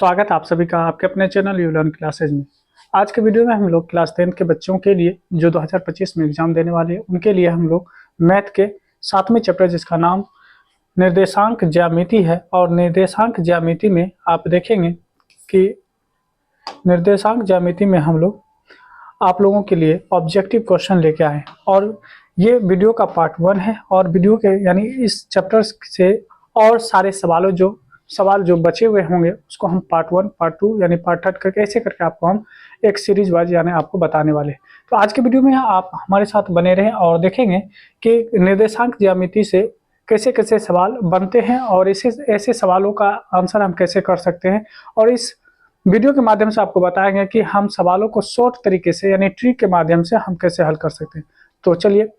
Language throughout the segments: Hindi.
स्वागत है आप सभी का आपके अपने चैनल यू लर्न क्लासेज में। आज के वीडियो में हम लोग क्लास 10 के बच्चों के लिए जो 2025 में एग्जाम देने वाले हैं उनके लिए हम लोग मैथ के 7वें चैप्टर जिसका नाम निर्देशांक ज्यामिति है, और निर्देशांक ज्यामिति में आप देखेंगे कि निर्देशांक ज्यामिति में हम लोग आप लोगों के लिए ऑब्जेक्टिव क्वेश्चन लेके आए और ये वीडियो का पार्ट 1 है। और वीडियो के यानी इस चैप्टर से और सारे सवाल जो बचे हुए होंगे उसको हम पार्ट 1, पार्ट 2 यानी पार्ट 3 करके ऐसे करके आपको हम एक सीरीज वाइज यानी आपको बताने वाले हैं। तो आज के वीडियो में आप हमारे साथ बने रहें और देखेंगे कि निर्देशांक ज्यामिति से कैसे कैसे सवाल बनते हैं और ऐसे सवालों का आंसर हम कैसे कर सकते हैं। और इस वीडियो के माध्यम से आपको बताएंगे कि हम सवालों को शॉर्ट तरीके से यानी ट्रिक के माध्यम से हम कैसे हल कर सकते हैं। तो चलिए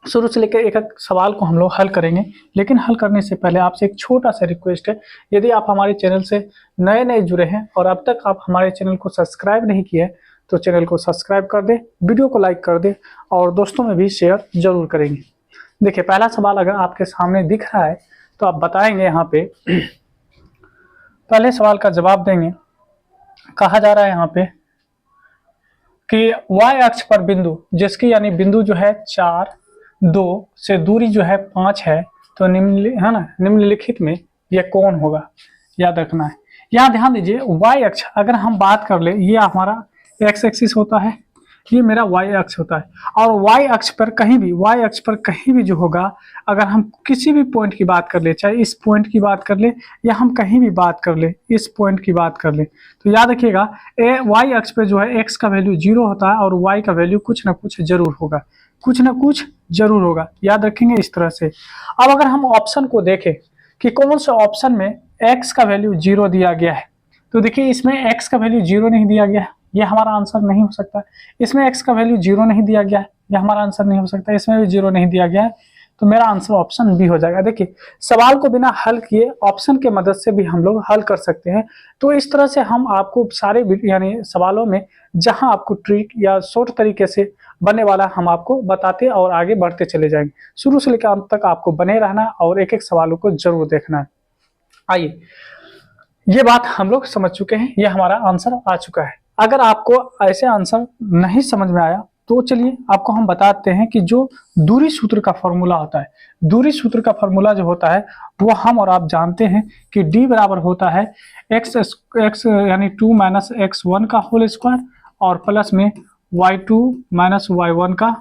शुरू से लेकर एक एक सवाल को हम लोग हल करेंगे, लेकिन हल करने से पहले आपसे एक छोटा सा रिक्वेस्ट है। यदि आप हमारे चैनल से नए जुड़े हैं और अब तक आप हमारे चैनल को सब्सक्राइब नहीं किए तो चैनल को सब्सक्राइब कर दें, वीडियो को लाइक कर दें और दोस्तों में भी शेयर जरूर करेंगे। देखिए, पहला सवाल अगर आपके सामने दिख रहा है तो आप बताएंगे यहाँ पे पहले सवाल का जवाब देंगे। कहा जा रहा है यहाँ पे कि y अक्ष पर बिंदु जिसकी यानी बिंदु जो है 4, 2 से दूरी जो है 5 है, तो निम्नलिखित में यह कौन होगा, याद रखना है। यहाँ ध्यान दीजिए, y अक्ष अगर हम बात कर ले, ये हमारा x एक्सिस होता है, ये मेरा y अक्ष होता है। और y अक्ष पर कहीं भी जो होगा, अगर हम किसी भी पॉइंट की बात कर ले, चाहे इस पॉइंट की बात कर ले या हम कहीं भी बात कर ले, इस पॉइंट की बात कर ले, तो याद रखिएगा y अक्ष पे जो है x का वैल्यू 0 होता है और y का वैल्यू कुछ ना कुछ जरूर होगा, याद रखेंगे इस तरह से। अब अगर हम ऑप्शन को देखें कि कौन से ऑप्शन में x का वैल्यू 0 दिया गया है, तो देखिए इसमें x का वैल्यू 0 नहीं दिया गया है, ये हमारा आंसर नहीं हो सकता। इसमें x का वैल्यू 0 नहीं दिया गया है, ये हमारा आंसर नहीं हो सकता। इसमें भी 0 नहीं दिया गया है, तो मेरा आंसर ऑप्शन बी हो जाएगा। देखिए, सवाल को बिना हल किए ऑप्शन के मदद से भी हम लोग हल कर सकते हैं। तो इस तरह से हम आपको सारे यानी सवालों में जहां आपको ट्रिक या शॉर्ट तरीके से बनने वाला हम आपको बताते और आगे बढ़ते चले जाएंगे। शुरू से लेकर अंत तक आपको बने रहना और एक एक सवालों को जरूर देखना है। आइए, ये बात हम लोग समझ चुके हैं, ये हमारा आंसर आ चुका है। अगर आपको ऐसे आंसर नहीं समझ में आया तो चलिए आपको हम बताते हैं कि जो दूरी सूत्र का फॉर्मूला होता है, दूरी सूत्र का फॉर्मूला जो होता है वो हम और आप जानते हैं कि d बराबर होता है x यानी 2 माइनस x1 का होल स्क्वायर और प्लस में y2 माइनस y1 का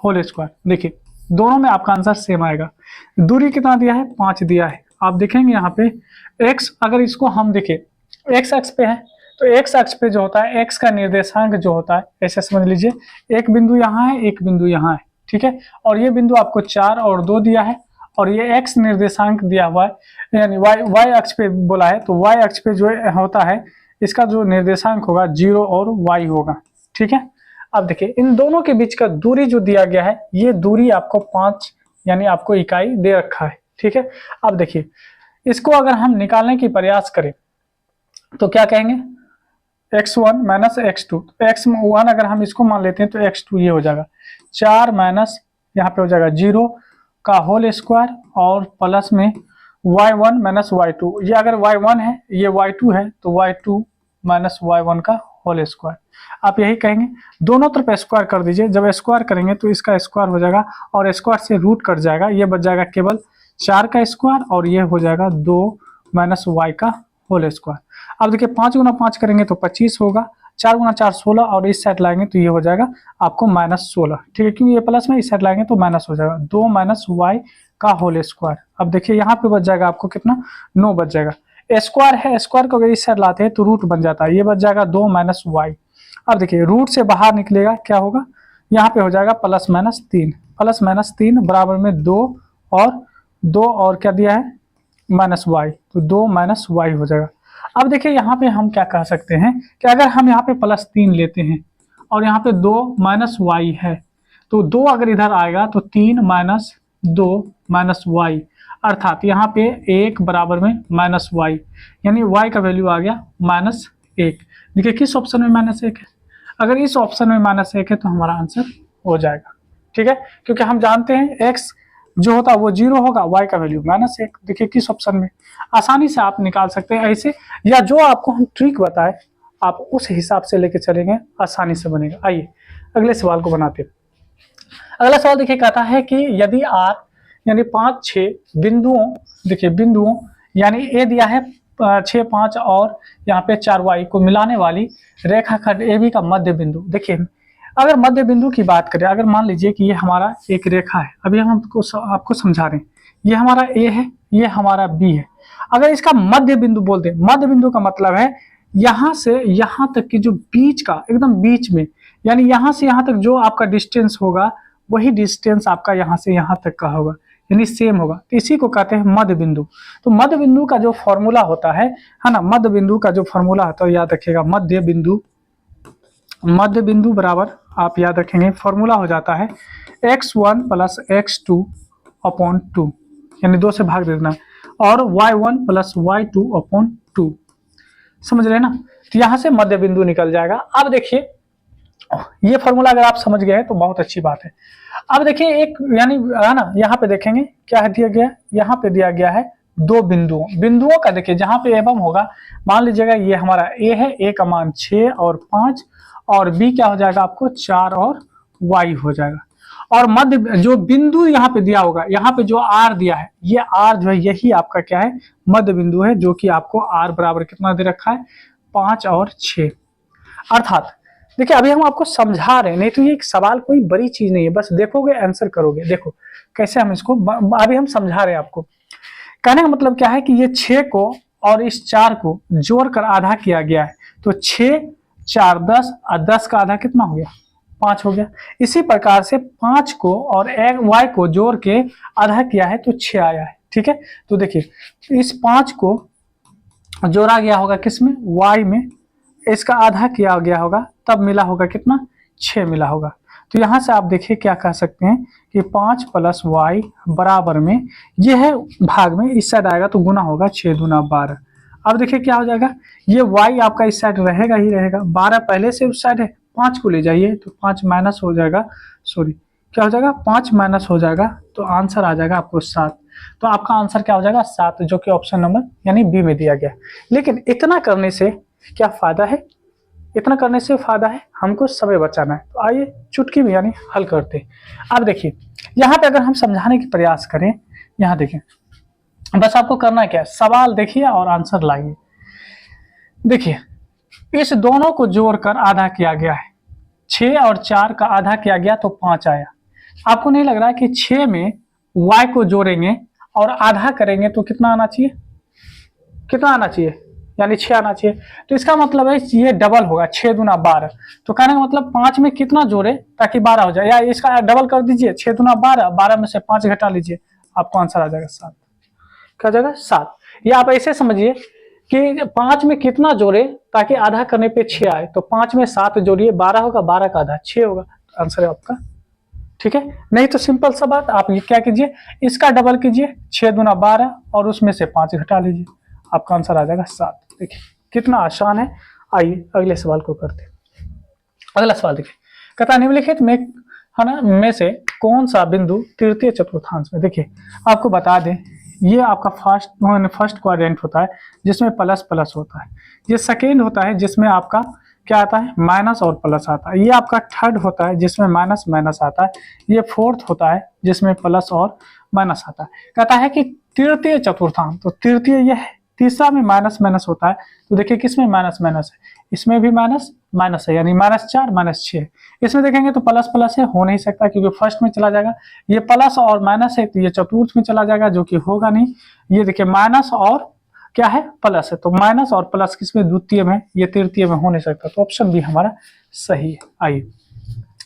होल स्क्वायर। देखिए, दोनों में आपका आंसर सेम आएगा। दूरी कितना दिया है? 5 दिया है। आप देखेंगे यहाँ पे x, अगर इसको हम देखें x अक्ष पे है तो x अक्ष पे जो होता है x का निर्देशांक जो होता है, ऐसे समझ लीजिए, एक बिंदु यहाँ है, एक बिंदु यहाँ है, ठीक है। और ये बिंदु आपको 4 और 2 दिया है और ये x निर्देशांक दिया हुआ है यानी y अक्ष पे बोला है, तो y अक्ष पे जो होता है इसका जो निर्देशांक होगा 0 और y होगा, ठीक है। अब देखिए, इन दोनों के बीच का दूरी जो दिया गया है, ये दूरी आपको 5 यानी आपको इकाई दे रखा है, ठीक है। अब देखिए, इसको अगर हम निकालने की प्रयास करें तो क्या कहेंगे? x1 माइनस x2, x1 अगर हम इसको मान लेते हैं तो x2 ये हो जाएगा 4 माइनस यहाँ पे हो जाएगा 0 का होल स्क्वायर और प्लस में y1 माइनस y2, ये अगर y1 है ये y2 है तो y2 माइनस y1 का होल स्क्वायर। आप यही कहेंगे, दोनों तरफ स्क्वायर कर दीजिए। जब स्क्वायर करेंगे तो इसका स्क्वायर हो जाएगा और स्क्वायर से रूट कट जाएगा, ये बच जाएगा केवल 4 का स्क्वायर और ये हो जाएगा 2 माइनस y का होल स्क्वायर। अब देखिए, 5 गुना 5 करेंगे तो 25 होगा, 4 गुना 4 16 और इस साइड लाएंगे तो ये हो जाएगा आपको माइनस 16, ठीक है, क्योंकि ये प्लस में इस साइड लाएंगे तो माइनस हो जाएगा 2 माइनस y का होल स्क्वायर। अब देखिए यहाँ पे बच जाएगा आपको कितना? 9 बच जाएगा। स्क्वायर है, स्क्वायर को अगर इस साइड लाते हैं तो रूट बन जाता है, ये बच जाएगा 2 माइनस y। अब देखिए, रूट से बाहर निकलेगा, क्या होगा? यहाँ पे हो जाएगा प्लस माइनस 3 बराबर में 2 और क्या दिया है? माइनस y, तो 2 माइनस y हो जाएगा। अब देखिए, यहाँ पे हम क्या कह सकते हैं कि अगर हम यहाँ पे प्लस 3 लेते हैं और यहाँ पे 2 माइनस y है, तो 2 अगर इधर आएगा तो 3 माइनस 2 माइनस y, अर्थात यहाँ पे 1 बराबर में माइनस y, यानी y का वैल्यू आ गया माइनस 1। देखिए, किस ऑप्शन में माइनस 1 है? अगर इस ऑप्शन में माइनस 1 है तो हमारा आंसर हो जाएगा, ठीक है, क्योंकि हम जानते हैं x जो होता है वो 0 होगा, y का वैल्यू -1। देखिए किस ऑप्शन में, आसानी से आप निकाल सकते हैं ऐसे, या जो आपको हम ट्रिक बताए आप उस हिसाब से लेके चलेंगे, आसानी से बनेगा। आइए अगले सवाल को बनाते हैं। अगला सवाल देखिए कहता है कि यदि r यानी 5-6 बिंदुओं, देखिए बिंदुओं यानी ए दिया है 6, 5 और यहाँ पे 4y को मिलाने वाली रेखाखंड AB का मध्य बिंदु। देखिए अगर मध्य बिंदु की बात करें, अगर मान लीजिए कि ये हमारा एक रेखा है, अभी हम आपको समझा रहे हैं, ये हमारा A है, ये हमारा B है। अगर इसका मध्य बिंदु बोलते हैं, मध्य बिंदु का मतलब है यहाँ से यहाँ तक की जो बीच का एकदम बीच में, यानी यहाँ से यहाँ तक जो आपका डिस्टेंस होगा वही डिस्टेंस आपका यहाँ से यहाँ तक का होगा, यानी सेम होगा, तो इसी को कहते हैं मध्य बिंदु। तो मध्य बिंदु का जो फॉर्मूला होता है ना, मध्य बिंदु का जो फॉर्मूला होता है याद रखिएगा, मध्य बिंदु बराबर आप याद रखेंगे फॉर्मूला हो जाता है x1 + x2 अपॉन 2, यानी 2 से भाग दे देना, और y1 + y2 अपॉन 2, समझ रहे हैं ना। तो यहाँ से मध्य बिंदु निकल जाएगा। अब देखिए ये फॉर्मूला अगर आप समझ गए तो बहुत अच्छी बात है। अब देखिए एक यानी है ना, यहाँ पे देखेंगे क्या दिया गया, यहाँ पे दिया गया है 2 बिंदुओं का, देखिए जहाँ पे एवं होगा, मान लीजिएगा ये हमारा A है, A का मान 6 और 5, और B क्या हो जाएगा आपको 4 और Y हो जाएगा। और मध्य जो बिंदु यहाँ पे दिया होगा, यहाँ पे जो R दिया है, ये R जो है यही आपका क्या है, मध्य बिंदु है, जो कि आपको R बराबर कितना दे रखा है, 5 और 6। अर्थात देखिए अभी हम आपको समझा रहे हैं, नहीं तो ये एक सवाल कोई बड़ी चीज नहीं है, बस देखोगे आंसर करोगे। देखो कैसे हम इसको अभी हम समझा रहे हैं आपको। कहने का मतलब क्या है कि ये 6 को और इस 4 को जोड़कर आधा किया गया है, तो 6, 4, 10 और 10 का आधा कितना हो गया, 5 हो गया। इसी प्रकार से 5 को और y को जोड़ के आधा किया है तो 6 आया है, ठीक है। तो देखिए इस 5 को जोड़ा गया होगा किसमें, y में, इसका आधा किया गया होगा, तब मिला होगा कितना, 6 मिला होगा। तो यहाँ से आप देखिए क्या कह सकते हैं कि 5 + y बराबर में ये है भाग में, इस साइड आएगा तो गुना होगा, 6 दूना 12। अब देखिए क्या हो जाएगा, ये y आपका इस साइड रहेगा ही रहेगा, 12 पहले से उस साइड है, 5 को ले जाइए तो 5 माइनस हो जाएगा, सॉरी क्या हो जाएगा, 5 माइनस हो जाएगा, तो आंसर आ जाएगा आपको 7। तो आपका आंसर क्या हो जाएगा, 7, जो कि ऑप्शन नंबर यानी बी में दिया गया। लेकिन इतना करने से क्या फायदा है, इतना करने से फायदा है हमको समय बचाना है। तो आइए चुटकी में यानी हल करते हैं। अब देखिए यहाँ पे अगर हम समझाने की प्रयास करें, यहाँ देखिए बस आपको करना क्या है, सवाल देखिए और आंसर लाइए। देखिए इस दोनों को जोड़कर आधा किया गया है, 6 और 4 का आधा किया गया तो 5 आया। आपको नहीं लग रहा है कि 6 में y को जोड़ेंगे और आधा करेंगे तो कितना आना चाहिए, कितना आना चाहिए, यानी 6 आना चाहिए। तो इसका मतलब है ये डबल होगा, 6 दूना 12। तो कहने का मतलब 5 में कितना जोड़े ताकि 12 हो जाए, या इसका डबल कर दीजिए, 6 दूना 12, 12 में से 5 घटा लीजिए, आपको आंसर आ जाएगा 7। क्या जाएगा 7। ये आप ऐसे समझिए कि 5 में कितना जोड़े ताकि आधा करने पे 6 आए, तो 5 में 7 जोड़िए, 12 होगा, 12 का आधा 6 होगा, तो आंसर है आपका, ठीक है। नहीं तो सिंपल सा बात, आप ये क्या कीजिए, इसका डबल कीजिए, 6 दूना 12 और उसमें से 5 घटा लीजिए, आपका आंसर आ जाएगा 7। देखिए कितना आसान है। आइए अगले सवाल को करते हैं। अगला सवाल देखिए, कहता निम्नलिखित में है ना में से कौन सा बिंदु तृतीय चतुर्थांश में, देखिए आपको बता दें ये आपका फर्स्ट क्वाड्रेंट होता है जिसमें प्लस प्लस होता है, ये सेकेंड होता है जिसमें आपका क्या आता है, माइनस और प्लस आता है, ये आपका थर्ड होता है जिसमें माइनस माइनस आता है, ये फोर्थ होता है जिसमें प्लस और माइनस आता है। कहता है कि तृतीय चतुर्थांश, तो तृतीय यह है, तीसरा में माइनस माइनस होता है, तो देखिए किसमें माइनस माइनस है, इसमें भी माइनस माइनस है, यानी -4 -6। इसमें देखेंगे तो प्लस प्लस है, हो नहीं सकता क्योंकि फर्स्ट में चला जाएगा, ये प्लस और माइनस है तो ये चतुर्थ में चला जाएगा, जो कि होगा नहीं। ये देखिए माइनस और क्या है, प्लस है, तो माइनस और प्लस किसमें, द्वितीय में, ये तृतीय में हो नहीं सकता, तो ऑप्शन बी हमारा सही है। आइए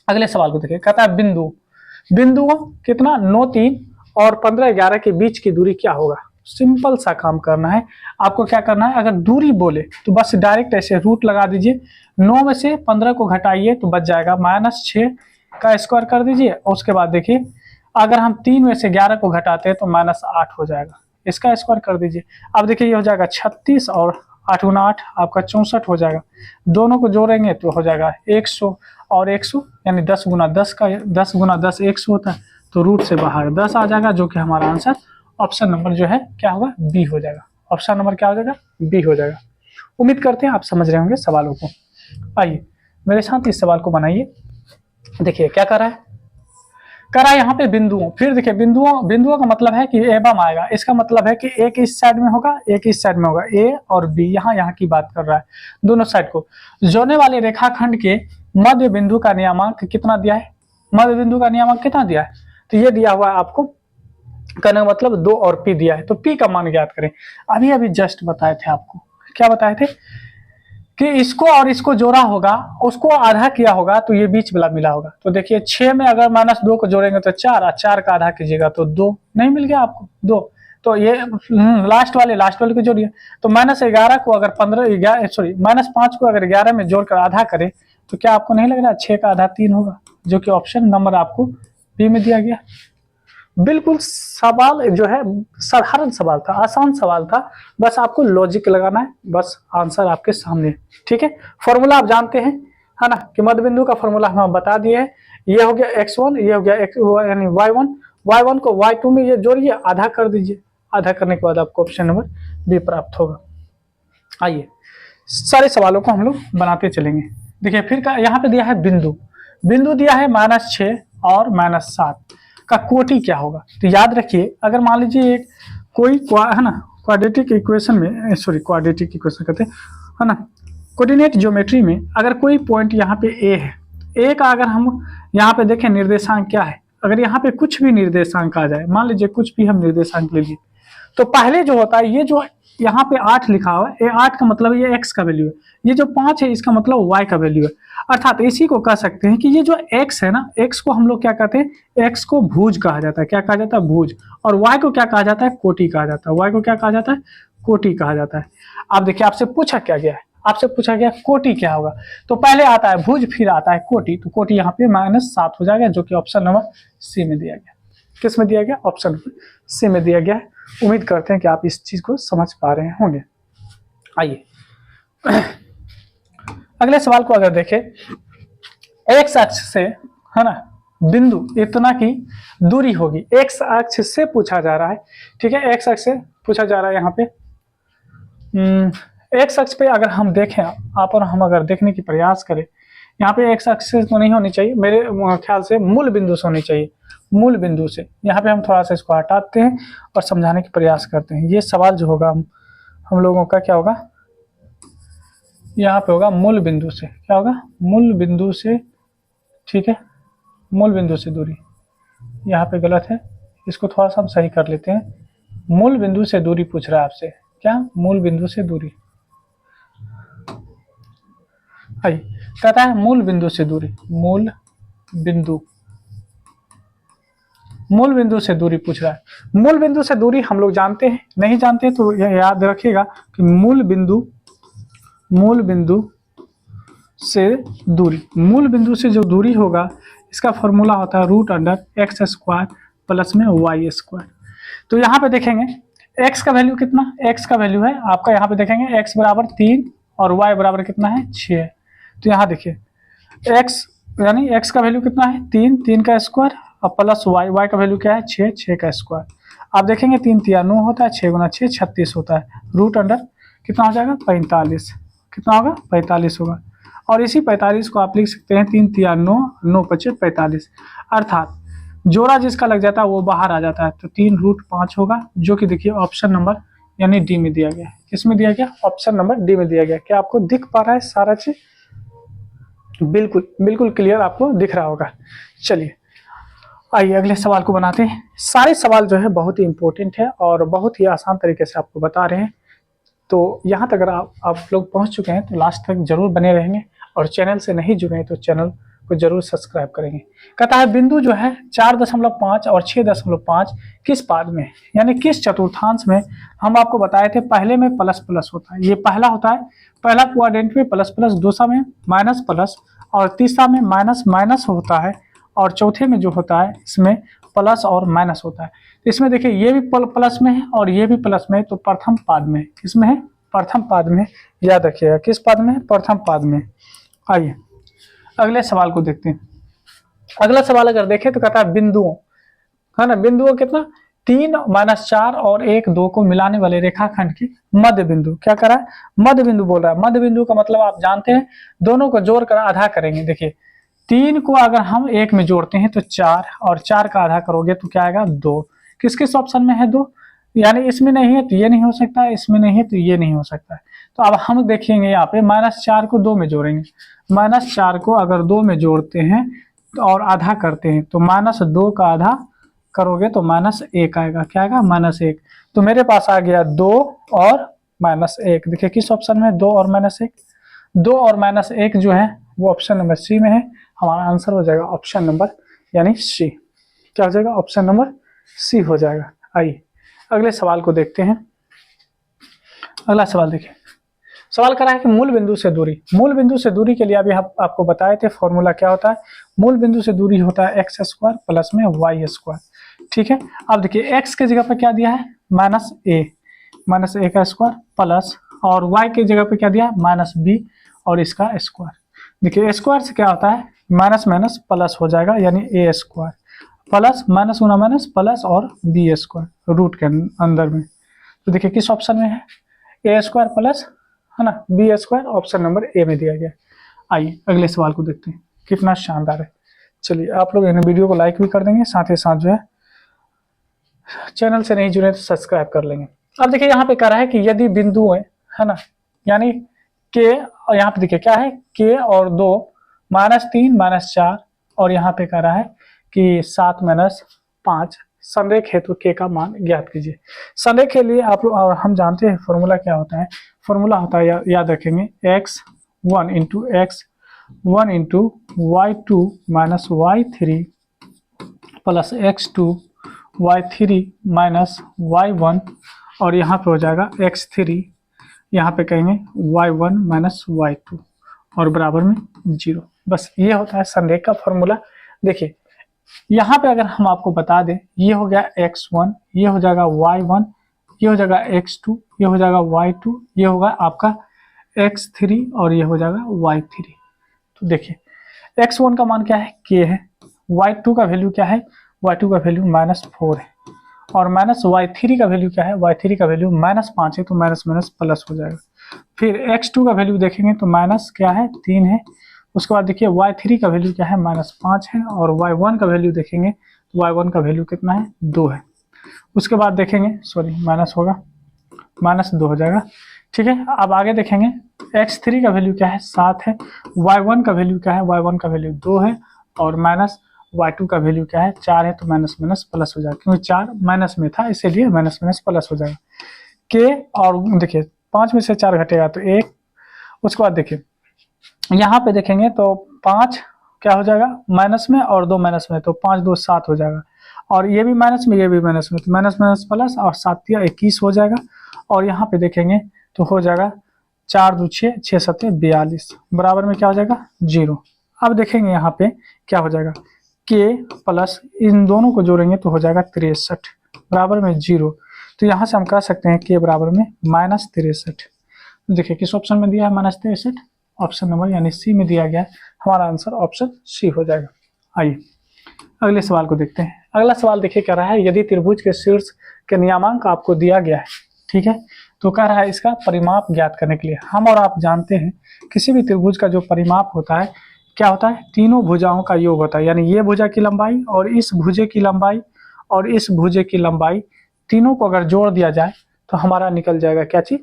अगले सवाल को देखिए, कहता है बिंदु कितना 9, 3 और 15, 11 के बीच की दूरी क्या होगा। सिंपल सा काम करना है आपको, क्या करना है, अगर दूरी बोले तो बस डायरेक्ट ऐसे रूट लगा दीजिए, 9 में से 15 को घटाइए तो बच जाएगा -6 का स्क्वायर कर दीजिए, और उसके बाद देखिए अगर हम 3 में से 11 को घटाते हैं तो -8 हो जाएगा, इसका स्क्वायर कर दीजिए। अब देखिए ये हो जाएगा 36 और 8 गुना 8 आपका 64 हो जाएगा, दोनों को जोड़ेंगे तो हो जाएगा 100 और 100, यानी 10 गुना 10 का 10 गुना 10 100 होता है, तो रूट से बाहर 10 आ जाएगा, जो कि हमारा आंसर ऑप्शन नंबर जो है क्या होगा, बी हो जाएगा। ऑप्शन नंबर क्या हो जाएगा, बी हो जाएगा। उम्मीद करते हैं आप समझ रहे होंगे सवालों को। आइए मेरे साथ इस सवाल को बनाइए। देखिए क्या कर रहा है, करा यहाँ पे बिंदुओं, फिर देखिए बिंदुओं का मतलब है कि एवं आएगा, इसका मतलब है कि एक इस साइड में होगा, एक इस साइड में होगा, ए और बी यहाँ की बात कर रहा है। दोनों साइड को जोड़ने वाले रेखाखंड के मध्य बिंदु का नियामक कितना दिया है, मध्य बिंदु का नियामक कितना दिया है, तो ये दिया हुआ है आपको, कहने का मतलब 2 और पी दिया है। तो पी का मान ज्ञात करें। अभी जस्ट बताए थे आपको, क्या बताए थे कि इसको और इसको जोड़ा होगा, उसको आधा किया होगा तो ये बीच वाला मिला होगा। तो देखिए 6 में अगर -2 को जोड़ेंगे तो 4, और 4 का आधा कीजिएगा तो 2, नहीं मिल गया आपको 2। तो ये लास्ट वाले को जोड़िए, तो -11 को अगर 5 को अगर 11 में जोड़कर आधा करें तो क्या आपको नहीं लग रहा 6 का आधा 3 होगा, जो कि ऑप्शन नंबर आपको बी में दिया गया। बिल्कुल सवाल जो है साधारण सवाल था, आसान सवाल था, बस आपको लॉजिक लगाना है, बस आंसर आपके सामने। ठीक है, फॉर्मूला आप जानते हैं, है ना, कि मध्य बिंदु का फॉर्मूला हम बता दिए है। ये हो गया x1, ये हो गया यानी y1 को y2 में ये जोड़िए, आधा कर दीजिए, आधा करने के बाद आपको ऑप्शन नंबर बी प्राप्त होगा। आइए सारे सवालों को हम लोग बनाते चलेंगे। देखिए फिर यहाँ पे दिया है बिंदु दिया है -6 और -7 का कोटि क्या होगा। तो याद रखिए, अगर मान लीजिए एक कोई है ना क्वाड्रेटिक इक्वेशन में, क्वाड्रेटिक इक्वेशन कहते हैं, है ना, कोऑर्डिनेट ज्योमेट्री में अगर कोई पॉइंट यहाँ पे ए है, ए का अगर हम यहाँ पे देखें निर्देशांक क्या है, अगर यहाँ पे कुछ भी निर्देशांक आ जाए, मान लीजिए कुछ भी हम निर्देशांक ले लिए, तो पहले जो होता है, ये जो यहाँ पे 8 लिखा हुआ है, ये 8 का मतलब ये x का वैल्यू है, ये जो 5 है इसका मतलब y का वैल्यू है। अर्थात इसी को कह सकते हैं कि ये जो x है ना, x को हम लोग क्या कहते हैं, x को भुज कहा जाता है, क्या कहा जाता है, भुज, और y को क्या कहा जाता है, कोटि कहा जाता है, y को क्या कहा जाता है, कोटि कहा जाता है। अब देखिए आपसे पूछा क्या गया है, आपसे पूछा गया कोटि क्या होगा, तो पहले आता है भुज फिर आता है कोटि, तो कोटि यहाँ पे -7 हो जाएगा, जो कि ऑप्शन नंबर सी में दिया गया। किस में दिया गया, ऑप्शन नंबर सी में दिया गया है। उम्मीद करते हैं कि आप इस चीज को समझ पा रहे होंगे। आइए अगले सवाल को अगर देखें, एक्स अक्ष से, है ना, बिंदु इतना की दूरी होगी, एक्स अक्ष से पूछा जा रहा है। ठीक है, एक्स अक्ष से पूछा जा रहा है। यहाँ पे एक्स अक्ष पे अगर हम देखें, आप और हम अगर देखने की प्रयास करें, यहाँ पे एक्स अक्ष से तो नहीं होनी चाहिए, मेरे ख्याल से मूल बिंदु से होनी चाहिए, मूल बिंदु से। यहाँ पे हम थोड़ा सा इसको हटाते हैं और समझाने की प्रयास करते हैं। ये सवाल जो होगा हम लोगों का क्या होगा, यहाँ पे होगा मूल बिंदु से, क्या होगा, मूल बिंदु से। ठीक है, मूल बिंदु से दूरी, यहाँ पे गलत है, इसको थोड़ा सा हम सही कर लेते हैं। मूल बिंदु से दूरी पूछ रहा है आपसे, क्या, मूल बिंदु से दूरी। आइए कहता है मूल बिंदु से दूरी, मूल बिंदु से दूरी पूछ रहा है। मूल बिंदु से दूरी हम लोग जानते हैं, नहीं जानते तो याद रखिएगा कि मूल बिंदु से दूरी, मूल बिंदु से जो दूरी होगा इसका फॉर्मूला होता है √x² प्लस में y²। तो यहाँ पे देखेंगे x का वैल्यू कितना, x का वैल्यू है आपका, यहाँ पे देखेंगे x बराबर 3 और y बराबर कितना है, 6। तो यहाँ देखिए x यानी x का वैल्यू कितना है, 3 का स्क्वायर और प्लस y का वैल्यू क्या है, 6 का स्क्वायर। आप देखेंगे 3 × 9 होता है, 6 × 6 36 होता है, √ कितना हो जाएगा, 45। कितना होगा, 45 होगा। और इसी 45 को आप लिख सकते हैं 3 × 9, 9 × 5 45, अर्थात जोड़ा जिसका लग जाता है वो बाहर आ जाता है, तो 3√5 होगा, जो कि देखिए ऑप्शन नंबर यानी डी में दिया गया। किस में दिया गया, ऑप्शन नंबर डी में दिया गया। क्या आपको दिख पा रहा है सारा चीज, बिल्कुल क्लियर आपको दिख रहा होगा। चलिए आइए अगले सवाल को बनाते हैं। सारे सवाल जो है बहुत ही इंपॉर्टेंट है और बहुत ही आसान तरीके से आपको बता रहे हैं। तो यहाँ तक अगर आप लोग पहुँच चुके हैं तो लास्ट तक जरूर बने रहेंगे, और चैनल से नहीं जुड़े हैं तो चैनल को जरूर सब्सक्राइब करेंगे। कहता है बिंदु जो है 4.5 और 6.5 किस पाद में, यानी किस चतुर्थांश में। हम आपको बताए थे पहले में प्लस प्लस होता है, ये पहला होता है, पहला क्वाड्रेंट में प्लस प्लस, दूसरा में माइनस प्लस, और तीसरा में माइनस माइनस होता है, और चौथे में जो होता है इसमें प्लस और माइनस होता है। तो इसमें देखिए ये भी प्लस में है और ये भी प्लस में है, तो प्रथम पाद में, किसमें है, प्रथम पाद में। याद रखिएगा किस पाद में, प्रथम पाद में। आइए अगले सवाल को देखते हैं। अगला सवाल अगर देखें तो कहता है है ना, बिंदु कितना 3 माइनस 4 और 1 2 को मिलाने वाले रेखाखंड की मध्य बिंदु, क्या करा है, मध्य बिंदु बोल रहा है। मध्य बिंदु का मतलब आप जानते हैं, दोनों को जोड़कर आधा करेंगे। देखिए 3 को अगर हम 1 में जोड़ते हैं तो 4, और 4 का आधा करोगे तो क्या आएगा 2। किस किस ऑप्शन में है 2, यानी इसमें नहीं है तो ये नहीं हो सकता, इसमें नहीं है तो ये नहीं हो सकता है। तो अब हम देखेंगे यहाँ पे -4 को 2 में जोड़ेंगे। -4 को अगर 2 में जोड़ते हैं तो और आधा करते हैं तो -2 का आधा करोगे तो -1 आएगा। क्या आएगा, -1। तो मेरे पास आ गया 2 और -1। देखिए किस ऑप्शन में 2 और -1, 2 और -1 जो है वो ऑप्शन नंबर सी में है। हमारा आंसर हो जाएगा ऑप्शन नंबर यानी सी। क्या हो जाएगा, ऑप्शन नंबर सी हो जाएगा। आइए अगले सवाल को देखते हैं। अगला सवाल देखिए, सवाल करा है कि मूल बिंदु से दूरी। मूल बिंदु से दूरी के लिए अभी हम आपको बताए थे फॉर्मूला क्या होता है। मूल बिंदु से दूरी होता है x² प्लस में y²। ठीक है, अब देखिए x के जगह पर क्या दिया है, -a का स्क्वायर प्लस, और y के जगह पे क्या दिया है, -b और इसका स्क्वायर। देखिए स्क्वायर से क्या होता है, माइनस माइनस प्लस हो जाएगा, यानी a² प्लस माइनस गुना माइनस प्लस और b² रूट के अंदर में। तो देखिए किस ऑप्शन में है, a² प्लस, है ना, b² ऑप्शन नंबर ए में दिया गया। आइए अगले सवाल को देखते हैं, कितना शानदार है। चलिए आप लोग इन वीडियो को लाइक भी कर देंगे, साथ ही साथ जो है चैनल से नहीं जुड़े तो सब्सक्राइब कर लेंगे। अब देखिए यहाँ पे कह रहा है कि यदि बिंदु है ना, यानी के, और यहाँ पे देखिए क्या है, के और 2 -3 -4, और यहाँ पे कह रहा है कि 7 -5 संरेख हेतु के का मान ज्ञात कीजिए। संरेख के लिए आप लोग और हम जानते हैं फॉर्मूला क्या होता है। फॉर्मूला होता है, याद रखेंगे, x1 into x1 into y2 minus y3 plus x2 y3 minus y1, और यहाँ पे हो जाएगा x3, यहाँ पे कहेंगे y1 माइनस y2 और बराबर में 0। बस ये होता है संरेख का फॉर्मूला। देखिए यहाँ पे अगर हम आपको बता दें, ये हो गया x1, ये हो जाएगा y1, ये हो जाएगा x2, ये हो जाएगा y2, ये होगा आपका x3 और ये हो जाएगा y3। तो देखिए x1 का मान क्या है, k है, y2 का वैल्यू क्या है, y2 का वैल्यू -4 है, और माइनस y3 का वैल्यू क्या है, y3 का वैल्यू -5 है, तो माइनस माइनस प्लस हो जाएगा। फिर x2 का वैल्यू देखेंगे तो माइनस क्या है, 3 है। उसके बाद देखिए y3 का वैल्यू क्या है, -5 है, और y1 का वैल्यू देखेंगे तो y1 का वैल्यू कितना है, 2 है। उसके बाद देखेंगे, सॉरी माइनस होगा, -2 हो जाएगा। ठीक है, अब आगे देखेंगे x3 का वैल्यू क्या है, 7 है, y1 का वैल्यू क्या है, y1 का वैल्यू 2 है, और माइनस y2 का वैल्यू क्या है, 4 है, तो माइनस माइनस प्लस हो जाएगा, क्योंकि 4 माइनस में था इसीलिए माइनस माइनस प्लस हो जाएगा। के और देखिए 5 में से 4 घटेगा तो 1। उसके बाद देखिए यहाँ पे देखेंगे तो 5 क्या हो जाएगा, माइनस में, और 2 माइनस में, तो 5 2 7 हो जाएगा, और ये भी माइनस में, ये भी माइनस में, तो माइनस माइनस प्लस, और 7 21 हो जाएगा। और यहाँ पे देखेंगे तो हो जाएगा 4 2 6 6 7 42 बराबर में क्या हो जाएगा, 0। अब देखेंगे यहाँ पे क्या हो जाएगा, के प्लस इन दोनों को जोड़ेंगे तो हो जाएगा 63 बराबर में 0। तो यहाँ से हम कह सकते हैं के बराबर में -63। देखिए किस ऑप्शन में दिया है, -63, ऑप्शन नंबर यानी सी में दिया गया है। हमारा आंसर ऑप्शन सी हो जाएगा। आइए अगले सवाल को देखते हैं। अगला सवाल देखिए कह रहा है, यदि त्रिभुज के शीर्ष के नियमांक आपको दिया गया है, ठीक है, तो कह रहा है इसका परिमाप ज्ञात करने के लिए। हम और आप जानते हैं किसी भी त्रिभुज का जो परिमाप होता है क्या होता है, तीनों भुजाओं का योग होता है, यानी ये भुजा की लंबाई और इस भुजे की लंबाई और इस भुजे की लंबाई, तीनों को अगर जोड़ दिया जाए तो हमारा निकल जाएगा क्या चीज,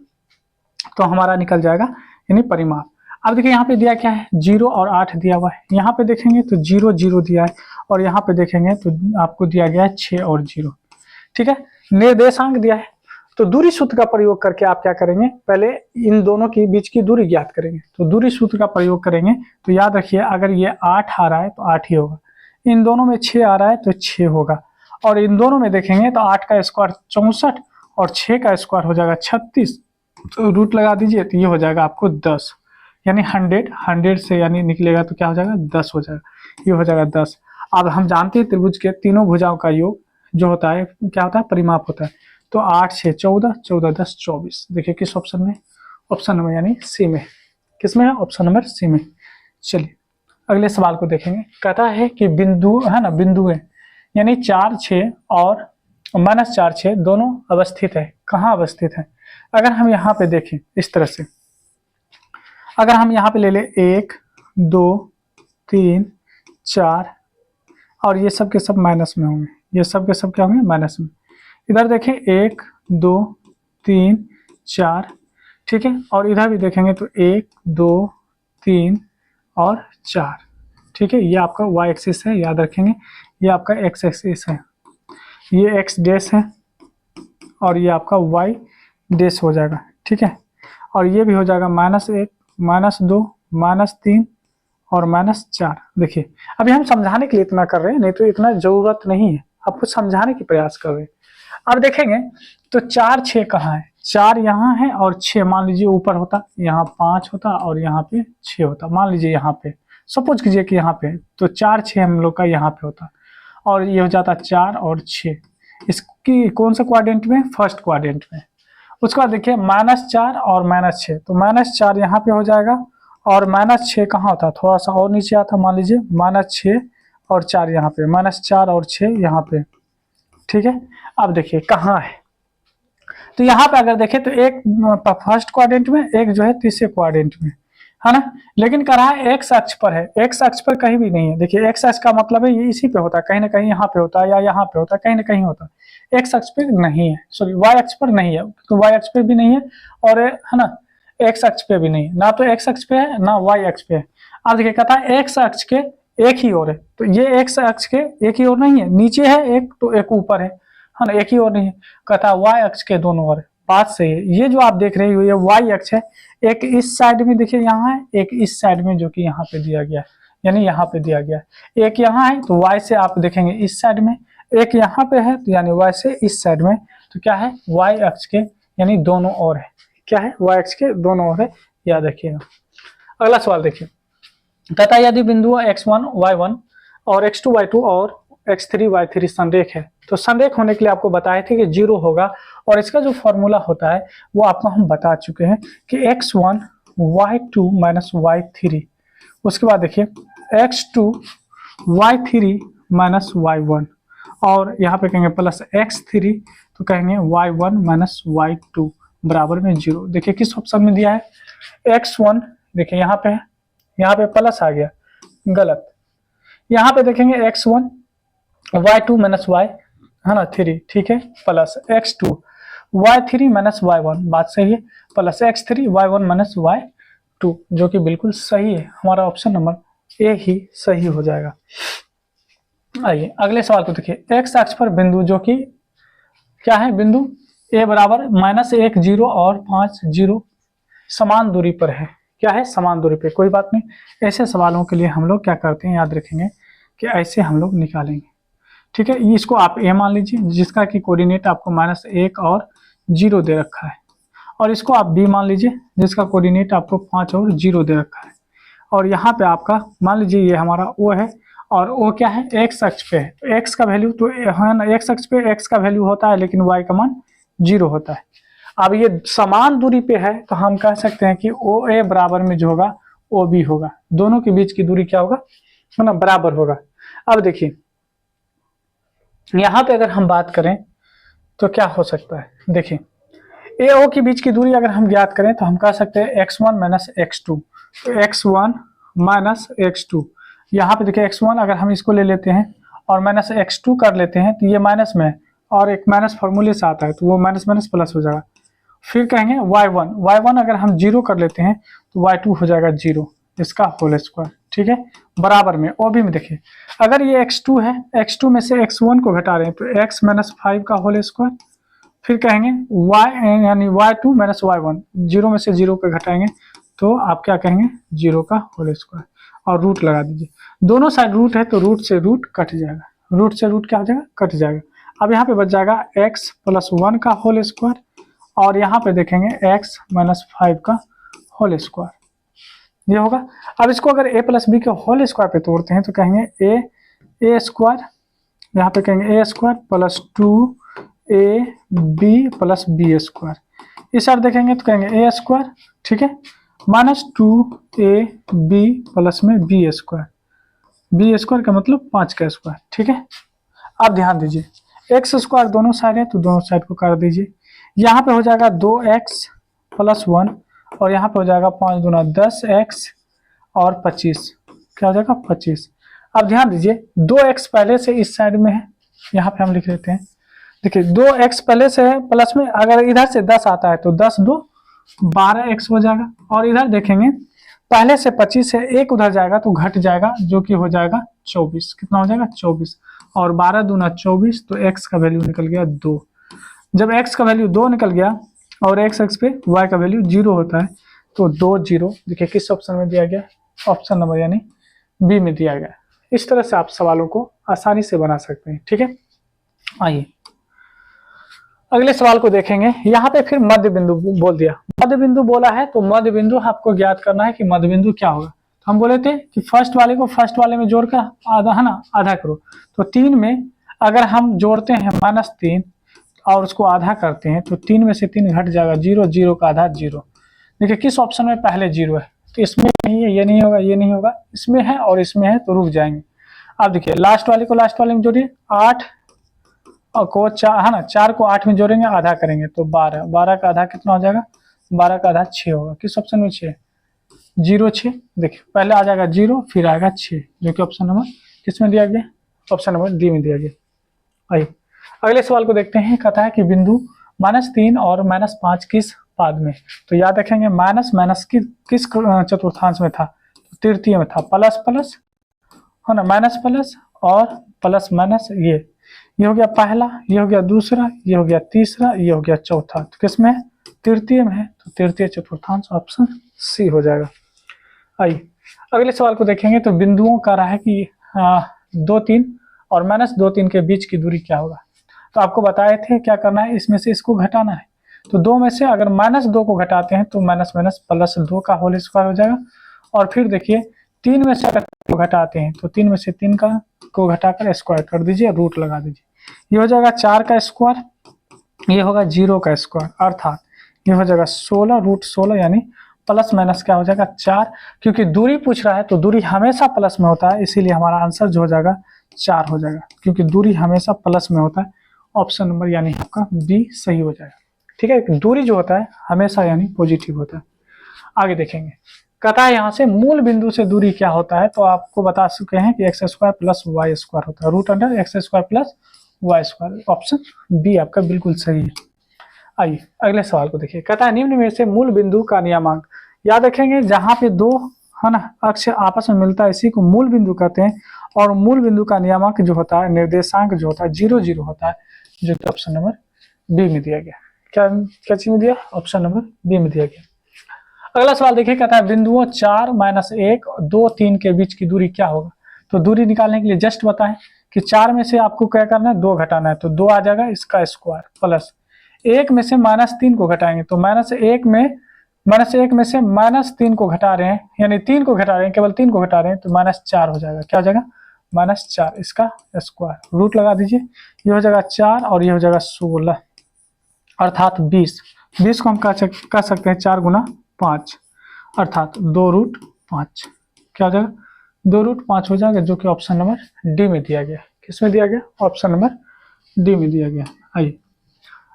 तो हमारा निकल जाएगा यानी परिमाप। अब देखिए यहाँ पे दिया क्या है, 0 और 8 दिया हुआ है। यहाँ पे देखेंगे तो 0 0 दिया है, और यहाँ पे देखेंगे तो आपको दिया गया है 6 और 0। ठीक है, निर्देशांक दिया है, तो दूरी सूत्र का प्रयोग करके आप क्या करेंगे, पहले इन दोनों के बीच की दूरी ज्ञात करेंगे। तो दूरी सूत्र का प्रयोग करेंगे तो याद रखिए, अगर ये 8 आ रहा है तो 8 ही होगा, इन दोनों में 6 आ रहा है तो 6 होगा, और इन दोनों में देखेंगे तो 8 का स्क्वायर 64 और 6 का स्क्वायर हो जाएगा 36, तो रूट लगा दीजिए तो ये हो जाएगा आपको 10, यानी 100 से यानी निकलेगा तो क्या हो जाएगा, 10 हो जाएगा, ये हो जाएगा 10। अब हम जानते हैं त्रिभुज के तीनों भुजाओं का योग जो होता है क्या होता है, परिमाप होता है। तो 8 6 14 14 10 24, देखिए किस ऑप्शन में, ऑप्शन नंबर यानी सी में। किस में है, ऑप्शन नंबर सी में। चलिए अगले सवाल को देखेंगे। कहता है कि बिंदु है ना, बिंदु है, यानी 4 6 और -4 6 दोनों अवस्थित है। कहाँ अवस्थित है? अगर हम यहाँ पे देखें इस तरह से, अगर हम यहाँ पे ले लें 1 2 3 4 और ये सब के सब माइनस में होंगे, ये सब के सब क्या होंगे? माइनस में। इधर देखें 1 2 3 4, ठीक है, और इधर भी देखेंगे तो 1 2 3 और 4, ठीक है। ये आपका y एक्सिस है, याद रखेंगे। ये आपका x एक्सिस है, ये x डैश है और ये आपका y डैश हो जाएगा, ठीक है। और ये भी हो जाएगा -1 -2 -3 और -4। देखिए अभी हम समझाने के लिए इतना कर रहे हैं, नहीं तो इतना जरूरत नहीं है, आपको समझाने की प्रयास कर रहे हैं। अब देखेंगे तो 4 6 कहाँ है? 4 यहाँ है और 6 मान लीजिए ऊपर होता, यहाँ 5 होता और यहाँ पे 6 होता। मान लीजिए यहाँ पे सपोज कीजिए कि यहाँ पे तो 4 6 हम लोग का यहाँ पे होता और ये हो जाता 4 और 6। इसकी कौन सा क्वाड्रेंट में? फर्स्ट क्वाड्रेंट में। उसके बाद देखिए -4 और -6, तो -4 यहाँ पे हो जाएगा और -6 कहाँ होता? थोड़ा सा और नीचे आता, मान लीजिए -6 और 4 यहाँ पे, -4 और 6 यहाँ पे, ठीक है। अब देखिए कहाँ है, तो यहाँ पे अगर देखें तो एक फर्स्ट क्वाड्रेंट में, एक जो है तीसरे क्वाड्रेंट में, है ना। लेकिन कहाँ है? एक्स अक्ष पर है, एक्स अक्ष पर कहीं भी नहीं है। देखिए एक्स अक्ष का मतलब है ये इसी पे होता है, कहीं ना कहीं यहाँ पे होता है या यहाँ पे होता है, कहीं ना कहीं होता है। एक्स अक्ष पे नहीं है, सॉरी वाई अक्ष पर नहीं है, तो वाई अक्ष पे भी नहीं है और है ना एक्स अक्ष पे भी नहीं है, ना तो एक्स अक्ष पे है ना वाई अक्ष पे है। अब देखिए कहता है एक्स अक्ष के एक ही ओर है, तो ये एक्स अक्ष के एक ही ओर नहीं है, नीचे है एक तो एक ऊपर है ना, एक ही ओर नहीं है। कहता है वाई अक्ष के दोनों ओर है। बात सही है। ये जो आप देख रहे हो ये वाई अक्ष है, एक इस साइड में देखिए यहाँ है, एक इस साइड में जो कि यहाँ पे दिया गया है, यानी यहाँ पे दिया गया है। एक यहाँ है तो वाई से आप देखेंगे इस साइड में, एक यहाँ पे है तो यानी वाई से इस साइड में, तो क्या है? वाई अक्ष के यानी दोनों ओर है। क्या है? वाई अक्ष के दोनों ओर है, याद रखिएगा। अगला सवाल देखिए, कहता है यदि बिंदु x1 y1 और x2 y2 और x3 y3 संरेख है, तो संरेख होने के लिए आपको बताए थे कि 0 होगा और इसका जो फॉर्मूला होता है वो आपको हम बता चुके हैं कि x1 y2 माइनस y3, उसके बाद देखिए x2 y3 माइनस y1 और यहाँ पे कहेंगे प्लस x3, तो कहेंगे y1 माइनस y2 बराबर में 0। देखिए किस ऑप्शन में दिया है? x1 देखिए यहाँ पे है, यहाँ पे प्लस आ गया, गलत। यहाँ पे देखेंगे x1 y2 माइनस y है ना 3, ठीक है, plus x2 y3 minus y1, बात सही है, plus x3 y1 minus y2, जो कि बिल्कुल सही है। हमारा ऑप्शन नंबर ए ही सही हो जाएगा। आइए अगले सवाल को देखिए, x अक्ष पर बिंदु जो कि क्या है? बिंदु a बराबर -1 0 और 5 0 समान दूरी पर है। क्या है? समान दूरी पे। कोई बात नहीं, ऐसे सवालों के लिए हम लोग क्या करते हैं, याद रखेंगे कि ऐसे हम लोग निकालेंगे, ठीक है। इसको आप ए मान लीजिए जिसका कि कोऑर्डिनेट आपको -1 और 0 दे रखा है, और इसको आप बी मान लीजिए जिसका कोऑर्डिनेट आपको 5 और 0 दे रखा है, और यहाँ पे आपका मान लीजिए ये हमारा ओ है और ओ क्या है? एक्स अक्ष पे है, तो एक्स का वैल्यू तो है ना, एक्स अक्ष पे एक्स का वैल्यू होता है लेकिन वाई का मान 0 होता है। अब ये समान दूरी पे है तो हम कह सकते हैं कि ओ ए बराबर में जो होगा ओ बी होगा, दोनों के बीच की दूरी क्या होगा? है ना, बराबर होगा। अब देखिए यहाँ पे अगर हम बात करें तो क्या हो सकता है? देखिए ए ओ के बीच की दूरी अगर हम ज्ञात करें तो हम कह सकते हैं x1 माइनस x2, तो x1 माइनस x2, यहाँ पे देखिए x1 अगर हम इसको ले लेते हैं और माइनस x2 कर लेते हैं तो ये माइनस में और एक माइनस फॉर्मूले से आता है तो वो माइनस माइनस प्लस हो जाएगा। फिर कहेंगे y1 अगर हम 0 कर लेते हैं तो y2 हो जाएगा 0, इसका होल स्क्वायर, ठीक है, बराबर में। ओ बी में देखिए अगर ये x2 है, x2 में से x1 को घटा रहे हैं तो x माइनस 5 का होल स्क्वायर, फिर कहेंगे y यानी y2 माइनस y1, 0 में से 0 को घटाएंगे तो आप क्या कहेंगे? 0 का होल स्क्वायर और रूट लगा दीजिए। दोनों साइड रूट है तो रूट से रूट कट जाएगा, रूट से रूट क्या हो जाएगा? कट जाएगा। अब यहाँ पे बच जाएगा x प्लस 1 का होल स्क्वायर और यहाँ पे देखेंगे x माइनस 5 का होल स्क्वायर, ये होगा। अब इसको अगर a प्लस बी के होल स्क्वायर पे तोड़ते हैं तो कहेंगे ए स्क्वायर, यहाँ पे कहेंगे a square plus 2 b plus b square. इस साइड देखेंगे तो कहेंगे ए स्क्वायर, ठीक है, माइनस 2 बी प्लस में बी स्क्वायर का मतलब 5 का स्क्वायर, ठीक है। आप ध्यान दीजिए एक्स स्क्वायर दोनों साइड है तो दोनों साइड को कर दीजिए। यहाँ पे हो जाएगा 2x+1 और यहाँ पे हो जाएगा 5 दूना 10x और 25, क्या हो जाएगा 25। अब ध्यान दीजिए 2x पहले से इस साइड में है, यहाँ पे हम लिख लेते हैं। देखिए 2x पहले से है प्लस में, अगर इधर से 10 आता है तो 10 2 12x हो जाएगा। और इधर देखेंगे पहले से 25 है, एक उधर जाएगा तो घट जाएगा जो कि हो जाएगा 24। कितना हो जाएगा 24 और 12 दूना 24, तो x का वैल्यू निकल गया 2। जब x का वैल्यू 2 निकल गया और x एक्स पे y का वैल्यू 0 होता है तो 2 0 देखिए किस ऑप्शन में दिया गया, ऑप्शन नंबर यानी बी में दिया गया। इस तरह से आप सवालों को आसानी से बना सकते हैं। ठीक है, आइए अगले सवाल को देखेंगे। यहाँ पे फिर मध्य बिंदु बोल दिया, मध्य बिंदु बोला है तो मध्य बिंदु आपको ज्ञात करना है कि मध्य बिंदु क्या होगा। तो हम बोले थे कि फर्स्ट वाले को फर्स्ट वाले में जोड़कर आधा है ना, आधा करो। तो 3 में अगर हम जोड़ते हैं -3 और उसको आधा करते हैं तो 3 में से 3 घट जाएगा 0, 0 का आधा 0। देखिए किस ऑप्शन में पहले 0 है, तो इसमें नहीं है, ये नहीं होगा, ये नहीं होगा, इसमें है और इसमें है तो रुक जाएंगे। अब देखिए लास्ट वाले को लास्ट वाले में जोड़िए, 8 और को 4 है ना, 4 को 8 में जोड़ेंगे आधा करेंगे तो 12, 12 का आधा कितना हो जाएगा, 12 का आधा 6 होगा। किस ऑप्शन में 6, 0 6। देखिए पहले आ जाएगा 0 फिर आएगा 6 जो कि ऑप्शन नंबर किस में दिया गया, ऑप्शन नंबर डी में दिया गया। आइए अगले सवाल को देखते हैं। कहता है कि बिंदु -3 और -5 किस पाद में। तो याद रखेंगे माइनस माइनस किस चतुर्थांश में था, तो तृतीय में था। प्लस प्लस है ना, माइनस प्लस और प्लस माइनस, ये हो गया पहला, ये हो गया दूसरा, ये हो गया तीसरा, ये हो गया चौथा। तो किसमें है, तृतीय में है, तो तृतीय चतुर्थांश ऑप्शन सी हो जाएगा। आइए अगले सवाल को देखेंगे। तो बिंदुओं का रहा है कि 2 3 और -2 3 के बीच की दूरी क्या होगा। तो आपको बताए थे क्या करना है, इसमें से इसको घटाना है। तो 2 में से अगर -2 को घटाते हैं तो माइनस माइनस +2 का होल स्क्वायर हो जाएगा। और फिर देखिए 3 में से अगर को घटाते हैं तो 3 में से 3 का को घटाकर स्क्वायर कर दीजिए, रूट लगा दीजिए। ये हो जाएगा 4 का स्क्वायर, ये होगा 0 का स्क्वायर, अर्थात ये हो जाएगा 16 √16 यानी प्लस माइनस क्या हो जाएगा 4। क्योंकि दूरी पूछ रहा है तो दूरी हमेशा प्लस में होता है, इसीलिए हमारा आंसर जो हो जाएगा 4 हो जाएगा, क्योंकि दूरी हमेशा प्लस में होता है। ऑप्शन नंबर यानी आपका बी सही हो जाएगा। ठीक है, दूरी जो होता है हमेशा यानी पॉजिटिव होता है। आगे देखेंगे। कहता है यहाँ से मूल बिंदु से दूरी क्या होता है। तो आपको बता चुके हैं कि x² + y² होता है, √x² + y²। ऑप्शन बी आपका बिल्कुल सही है। आइए अगले सवाल को देखिए। कहता है निम्न में से मूल बिंदु का नियमांक। याद रखेंगे जहाँ पे दो है ना अक्ष आपस में मिलता है इसी को मूल बिंदु कहते हैं। और मूल बिंदु का नियमांक जो होता है, निर्देशांक जो होता है 0 0 होता है, जो कि ऑप्शन नंबर बी में दिया गया। क्या चीज में दिया, ऑप्शन नंबर बी में दिया गया। अगला सवाल देखिए। कहता है बिंदुओं 4 -1 2 3 के बीच की दूरी क्या होगा। तो दूरी निकालने के लिए जस्ट बताएं कि 4 में से आपको क्या करना है, 2 घटाना है, तो 2 आ जाएगा इसका स्क्वायर, प्लस 1 में से -3 को घटाएंगे तो -1 में से -3 को घटा रहे हैं, यानी 3 को घटा रहे हैं, केवल 3 को घटा रहे हैं, तो -4 हो जाएगा। क्या हो जाएगा, -4 इसका स्क्वायर, रूट लगा दीजिए। ये हो जाएगा 4 और ये हो जाएगा 16 अर्थात 20। 20 को हम कह सकते हैं 4 × 5 अर्थात 2√5। क्या हो जाएगा, 2√5 हो जाएगा, जो कि ऑप्शन नंबर डी में दिया गया। किस में दिया गया, ऑप्शन नंबर डी में दिया गया। आइए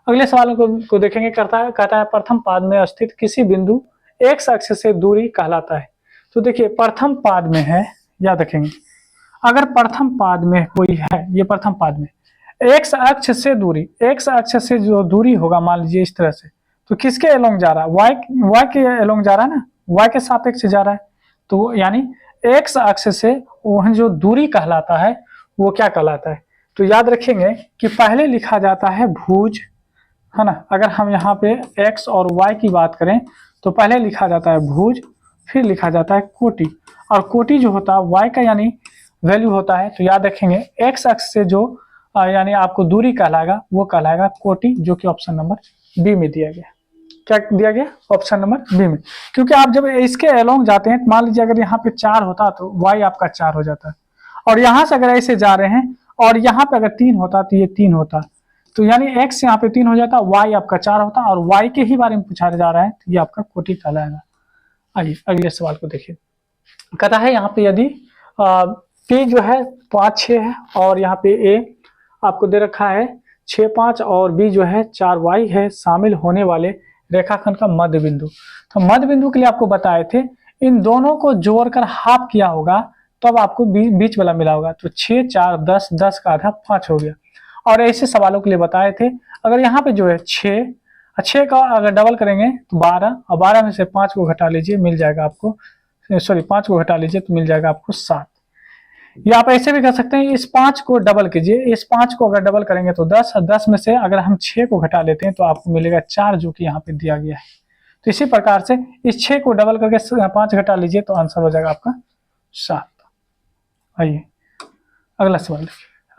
अगले सवाल को देखेंगे। कहता है प्रथम पाद में स्थित किसी बिंदु x अक्ष से दूरी कहलाता है। तो देखिए प्रथम पाद में है, याद रखेंगे अगर प्रथम पाद में कोई है, ये प्रथम पाद में x अक्ष से दूरी, x अक्ष से जो दूरी होगा मान लीजिए इस तरह से, तो किसके एलोंग जा रहा है, y के एलोंग जा रहा है ना, y के सापेक्ष जा रहा है। तो यानी x अक्ष से वह जो दूरी कहलाता है वो क्या कहलाता है। तो याद रखेंगे कि पहले लिखा जाता है भुज, है ना। अगर हम यहाँ पे x और y की बात करें तो पहले लिखा जाता है भुज, फिर लिखा जाता है कोटि। और कोटि जो होता है y का यानी वैल्यू होता है, तो याद रखेंगे x अक्ष से जो यानी आपको दूरी कहलाएगा वो कहलाएगा कोटि, जो कि ऑप्शन नंबर बी में दिया गया। क्या दिया गया, ऑप्शन नंबर बी में। क्योंकि आप जब इसके एलोंग जाते हैं, मान लीजिए अगर यहाँ पे 4 होता तो y आपका 4 हो जाता है, और यहाँ से अगर ऐसे जा रहे हैं और यहाँ पे अगर 3 होता तो ये 3 होता, तो यानी x यहाँ पे 3 हो जाता, y आपका 4 होता, और y के ही बारे में पूछा जा रहा है तो ये आपका कोटि कहलाएगा। आइए अगले सवाल को देखिए। कहता है यहाँ पे यदि p जो है 5 6 है और यहाँ पे a आपको दे रखा है 6 5 और बी जो है 4 वाई है शामिल होने वाले रेखाखंड का मध्य बिंदु। तो मध्य बिंदु के लिए आपको बताए थे इन दोनों को जोड़कर हाफ किया होगा तब आपको बीच वाला मिला होगा। तो 6 4 10, 10 का आधा 5 हो गया। और ऐसे सवालों के लिए बताए थे अगर यहाँ पे जो है 6 का अगर डबल करेंगे तो 12 और 12 में से 5 को घटा लीजिए मिल जाएगा आपको, सॉरी 5 को घटा लीजिए तो मिल जाएगा आपको 7। या आप ऐसे भी कर सकते हैं इस 5 को डबल कीजिए, इस 5 को अगर डबल करेंगे तो 10, 10 में से अगर हम 6 को घटा लेते हैं तो आपको मिलेगा 4 जो कि यहाँ पे दिया गया है। तो इसी प्रकार से इस 6 को डबल करके 5 घटा लीजिए तो आंसर हो जाएगा आपका 7। आइए अगला सवाल।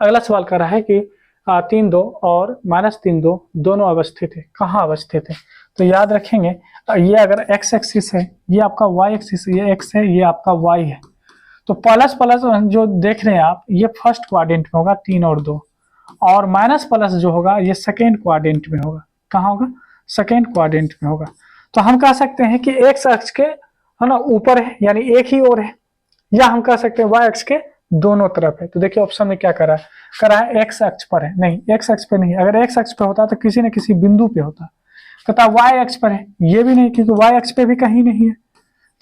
अगला सवाल कर रहा है कि 3 2 और -3 2 दोनों अवस्थित है, कहाँ अवस्थित है? तो याद रखेंगे ये अगर x एक्सिस है, ये आपका y एक्सिस, ये x है, ये आपका y है। तो प्लस प्लस जो देख रहे हैं आप ये फर्स्ट क्वाड्रेंट में होगा 3 और 2, और माइनस प्लस जो होगा ये सेकेंड क्वाड्रेंट में होगा। कहाँ होगा? सेकेंड क्वाड्रेंट में होगा। तो हम कह सकते हैं कि x अक्ष के है ना ऊपर है यानी एक ही ओर है, या हम कह सकते हैं y अक्ष के दोनों तरफ है। तो देखिए ऑप्शन में क्या करा है x अक्ष पर है, नहीं x अक्ष पे नहीं। अगर x अक्ष पे होता तो किसी न किसी बिंदु पे होता। कहता y अक्ष पर है, ये भी नहीं क्योंकि y अक्ष पे भी कहीं नहीं है।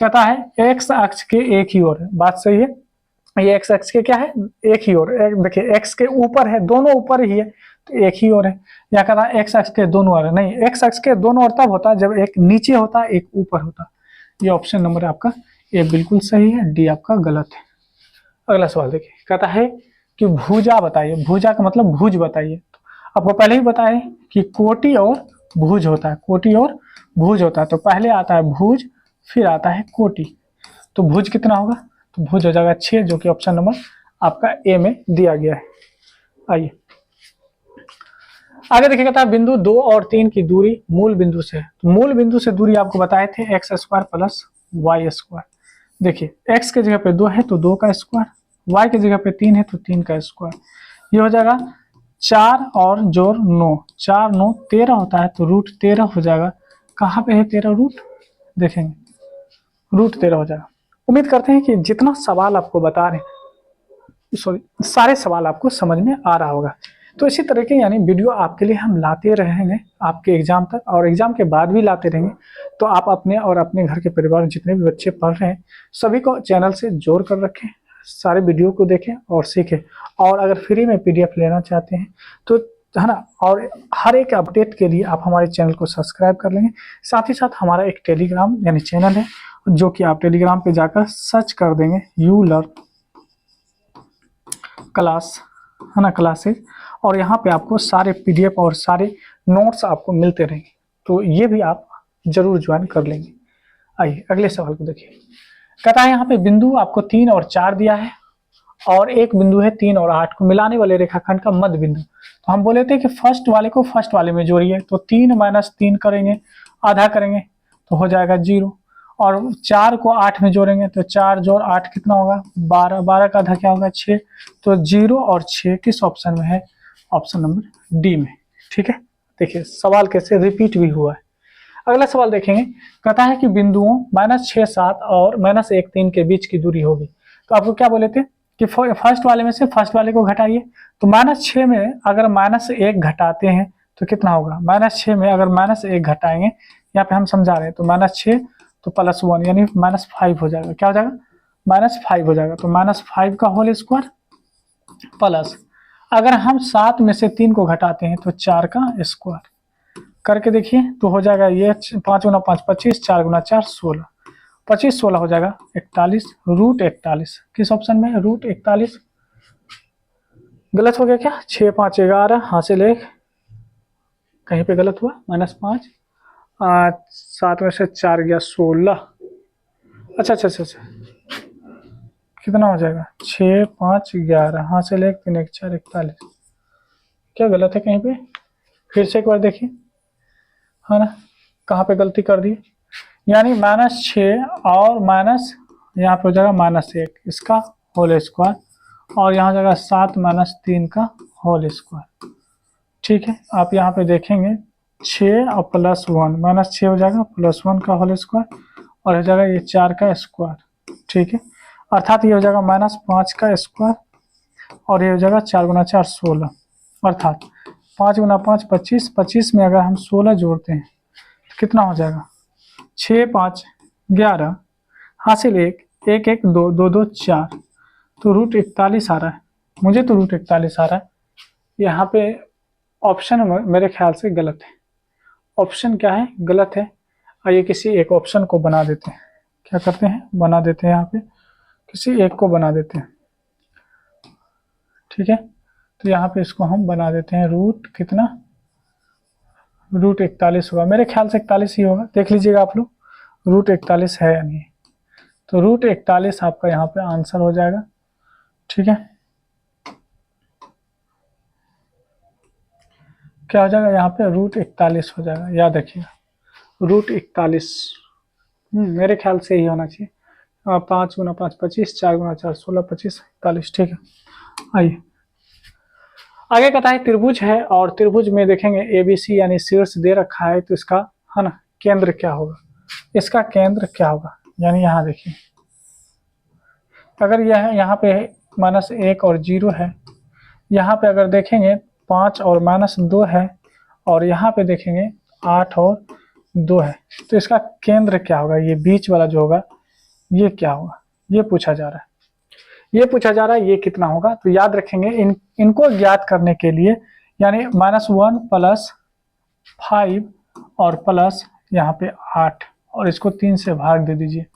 कहता है x अक्ष के एक ही ओर है, बात सही है। ये x अक्ष के क्या है? एक ही ओर। देखिए x के ऊपर है, दोनों ऊपर ही है तो एक ही ओर है। या कहता है x अक्ष के दोनों ओर है, नहीं x अक्ष के दोनों ओर तब होता है जब एक नीचे होता एक ऊपर होता। ये ऑप्शन नंबर आपका ए बिल्कुल सही है, डी आपका गलत है। अगला सवाल देखिए, कहता है कि भुजा बताइए। भुजा का मतलब भुज बताइए। तो आपको पहले ही बताए कि कोटि और भुज होता है, कोटि और भुज होता है। तो पहले आता है भुज फिर आता है कोटि। तो भुज कितना होगा? तो भुज हो जाएगा 6 जो कि ऑप्शन नंबर आपका ए में दिया गया है। आइए आगे देखिए, कहता है बिंदु 2 और 3 की दूरी मूल बिंदु से। तो मूल बिंदु से दूरी आपको बताए थे x² प्लस y²। देखिए x के जगह पे 2 है तो 2 का स्क्वायर, y के जगह पे 3 है तो 3 का स्क्वायर। ये हो जाएगा 4 और जोड़ 9, 4 9 13 होता है तो √13 हो जाएगा। कहाँ पे है 13 रूट? देखेंगे √13 हो जाएगा। उम्मीद करते हैं कि जितना सवाल आपको बता रहे हैं, सॉरी सारे सवाल आपको समझ में आ रहा होगा। तो इसी तरह के यानी वीडियो आपके लिए हम लाते रहेंगे आपके एग्जाम तक, और एग्जाम के बाद भी लाते रहेंगे। तो आप अपने और अपने घर के परिवार में जितने भी बच्चे पढ़ रहे हैं सभी को चैनल से जोड़ कर रखें, सारे वीडियो को देखें और सीखें। और अगर फ्री में PDF लेना चाहते हैं तो है ना, और हर एक अपडेट के लिए आप हमारे चैनल को सब्सक्राइब कर लेंगे। साथ ही साथ हमारा एक टेलीग्राम यानी चैनल है जो कि आप टेलीग्राम पे जाकर सर्च कर देंगे यू लर्न क्लास, है ना, क्लासेज, और यहाँ पे आपको सारे PDF और सारे नोट्स आपको मिलते रहेंगे। तो ये भी आप जरूर ज्वाइन कर लेंगे। आइए अगले सवाल को देखिए। कहता है यहाँ पे बिंदु आपको 3 और 4 दिया है और एक बिंदु है 3 और 8 को मिलाने वाले रेखाखंड का मध्य बिंदु। तो हम बोले थे कि फर्स्ट वाले को फर्स्ट वाले में जोड़िए। तो 3 - 3 करेंगे, आधा करेंगे तो हो जाएगा 0, और 4 को 8 में जोड़ेंगे तो 4 जोड़ 8 कितना होगा? 12, 12 का आधा क्या होगा? 6। तो 0 और 6 किस ऑप्शन में है? ऑप्शन नंबर डी में। ठीक है, देखिए सवाल कैसे रिपीट भी हुआ है। अगला सवाल देखेंगे। कहता है कि बिंदुओं -6 7 और -1 3 के बीच की दूरी होगी। तो आपको क्या बोले थे कि फर्स्ट वाले में से फर्स्ट वाले को घटाइए। तो -6 में अगर -1 घटाते हैं तो कितना होगा? -6 में अगर -1 घटाएंगे, यहाँ पे हम समझा रहे हैं, तो -6 तो +1 यानी -5 हो जाएगा। क्या हो जाएगा? -5 हो जाएगा। तो -5 का होल स्क्वायर प्लस, अगर हम 7 में से 3 को घटाते हैं तो 4 का स्क्वायर करके देखिए तो हो जाएगा ये 5 × 5 25, 4 × 4 16, 25 16 हो जाएगा 41, √41 किस ऑप्शन में है? √41 गलत हो गया क्या? 6 5 11 हासिल 1, कहीं पे गलत हुआ, -5, 7 में से 4 गया 16। अच्छा अच्छा अच्छा अच्छा, कितना हो जाएगा? 6 5 11 हासिल 1 3 1 4 41। क्या गलत है कहीं पे? फिर से एक बार देखिए, है ना, कहाँ पे गलती कर दी? यानी -6 और माइनस यहाँ पे हो जाएगा -1 इसका होल स्क्वायर, और यहाँ हो जाएगा 7 - 3 का होल स्क्वायर। ठीक है, आप यहाँ पे देखेंगे 6 और +1 -6 हो जाएगा +1 का होल स्क्वायर, और हो जाएगा ये 4 का स्क्वायर। ठीक है, अर्थात ये हो जाएगा -5 का स्क्वायर, और ये हो जाएगा 4 × 4 16। अर्थात 5 गुना 5 25, 25 में अगर हम 16 जोड़ते हैं तो कितना हो जाएगा, 6 5 11, हासिल 1 1 1 2 2 2 4, तो रूट 41 आ रहा है। मुझे तो रूट 41 आ रहा है। यहाँ पे ऑप्शन मेरे ख्याल से गलत है। ऑप्शन क्या है, गलत है। आइए किसी एक ऑप्शन को बना देते हैं। क्या करते हैं, बना देते हैं, यहाँ पे किसी एक को बना देते हैं। ठीक है, तो यहाँ पे इसको हम बना देते हैं रूट कितना, रूट 41 होगा। मेरे ख्याल से 41 ही होगा, देख लीजिएगा आप लोग रूट 41 है या नहीं। तो रूट 41 आपका यहाँ पे आंसर हो जाएगा। ठीक है, क्या हो जाएगा यहाँ पे, रूट 41 हो जाएगा। याद रखिएगा रूट 41 मेरे ख्याल से ही होना चाहिए। 5 गुना 5 25, 4 गुना 4 16, 25 41। ठीक है, आइए आगे कहता है त्रिभुज है और त्रिभुज में देखेंगे ABC यानी शीर्ष दे रखा है, तो इसका है ना केंद्र क्या होगा, इसका केंद्र क्या होगा। यानी यहाँ देखिए, अगर यह यहाँ पे -1 और 0 है, यहाँ पे अगर देखेंगे 5 और -2 है, और यहाँ पे देखेंगे 8 और 2 है, तो इसका केंद्र क्या होगा, ये बीच वाला जो होगा ये क्या होगा, ये पूछा जा रहा है। ये पूछा जा रहा है ये कितना होगा। तो याद रखेंगे इनको ज्ञात करने के लिए, यानी -1 + 5 और प्लस यहाँ पे 8, और इसको 3 से भाग दे दीजिए,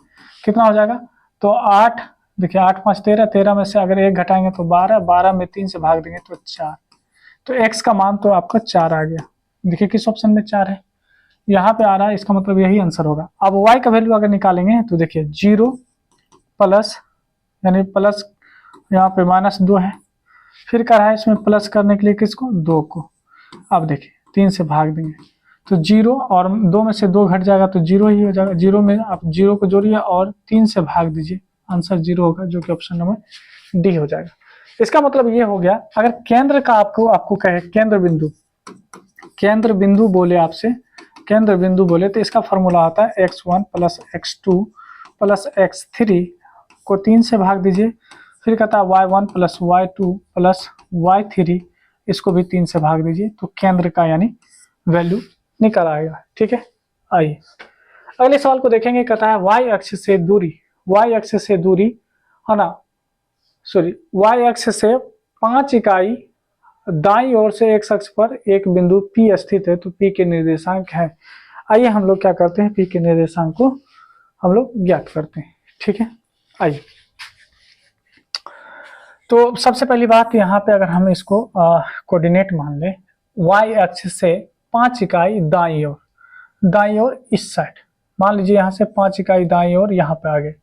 कितना हो जाएगा। तो 8, देखिए 8 5 13, 13 में से अगर 1 घटाएंगे तो 12, 12 में 3 से भाग देंगे तो 4। तो x का मान तो आपका 4 आ गया। देखिए किस ऑप्शन में 4 है, यहाँ पे आ रहा है, इसका मतलब यही आंसर होगा। अब y का वैल्यू अगर निकालेंगे तो देखिए 0 प्लस, यानी प्लस यहाँ पे -2 है, फिर कर रहा है इसमें प्लस करने के लिए किसको, 2 को। अब देखिए 3 से भाग देंगे तो 0, और 2 में से 2 घट जाएगा तो 0 ही हो जाएगा। 0 में आप 0 को जोड़िए और 3 से भाग दीजिए, आंसर 0 होगा, जो कि ऑप्शन नंबर डी हो जाएगा। इसका मतलब ये हो गया, अगर केंद्र का आपको कहे केंद्र बिंदु बोले आपसे, केंद्र बिंदु बोले तो इसका फॉर्मूला आता है x1 + x2 + x3 को 3 से भाग दीजिए, फिर कहता है y1 + y2 + y3, इसको भी 3 से भाग दीजिए, तो केंद्र का यानी वैल्यू निकल आएगा। ठीक है, आइए अगले सवाल को देखेंगे। कहता है y अक्ष से दूरी है ना, सॉरी y अक्ष से 5 इकाई दाईं ओर से x अक्ष पर एक बिंदु P स्थित है, तो P के निर्देशांक है। आइए हम लोग क्या करते हैं, P के निर्देशांक को हम लोग ज्ञात करते हैं। ठीक है, आइए तो सबसे पहली बात, यहाँ पे अगर हम इसको कोऑर्डिनेट मान लें, y अक्ष से 5 इकाई दाईं ओर इस साइड, मान लीजिए यहाँ से 5 इकाई दाईं ओर, यहाँ पे आ गए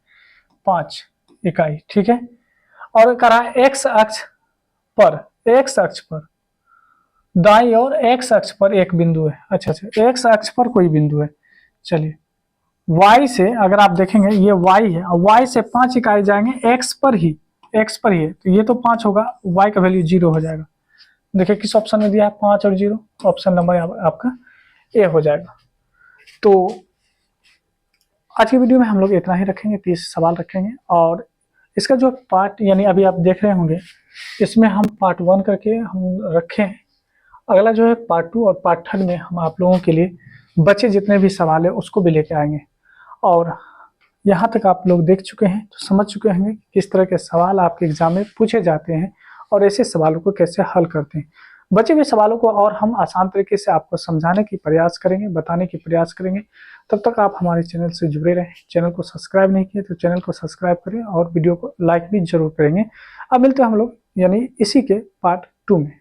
5 इकाई। ठीक है, और करा x अक्ष पर दाईं ओर x अक्ष पर एक बिंदु है। अच्छा x अक्ष पर कोई बिंदु है। चलिए y से अगर आप देखेंगे ये y है, और y से 5 इकाई जाएंगे x पर ही है, तो ये तो 5 होगा, y का वैल्यू 0 हो जाएगा। देखिए किस ऑप्शन में दिया है, 5 और 0, ऑप्शन नंबर आपका ए हो जाएगा। तो आज की वीडियो में हम लोग इतना ही रखेंगे, 30 सवाल रखेंगे, और इसका जो पार्ट यानी अभी आप देख रहे होंगे, इसमें हम पार्ट 1 करके हम रखे हैं। अगला जो है पार्ट 2 और पार्ट 3 में हम आप लोगों के लिए बचे जितने भी सवाल है उसको भी लेके आएंगे। और यहाँ तक आप लोग देख चुके हैं तो समझ चुके होंगे किस तरह के सवाल आपके एग्जाम में पूछे जाते हैं और ऐसे सवालों को कैसे हल करते हैं। बचे हुए सवालों को और हम आसान तरीके से आपको समझाने की प्रयास करेंगे, बताने की प्रयास करेंगे। तब तक आप हमारे चैनल से जुड़े रहें। चैनल को सब्सक्राइब नहीं किए तो चैनल को सब्सक्राइब करें और वीडियो को लाइक भी जरूर करेंगे। अब मिलते हैं हम लोग यानी इसी के पार्ट 2 में।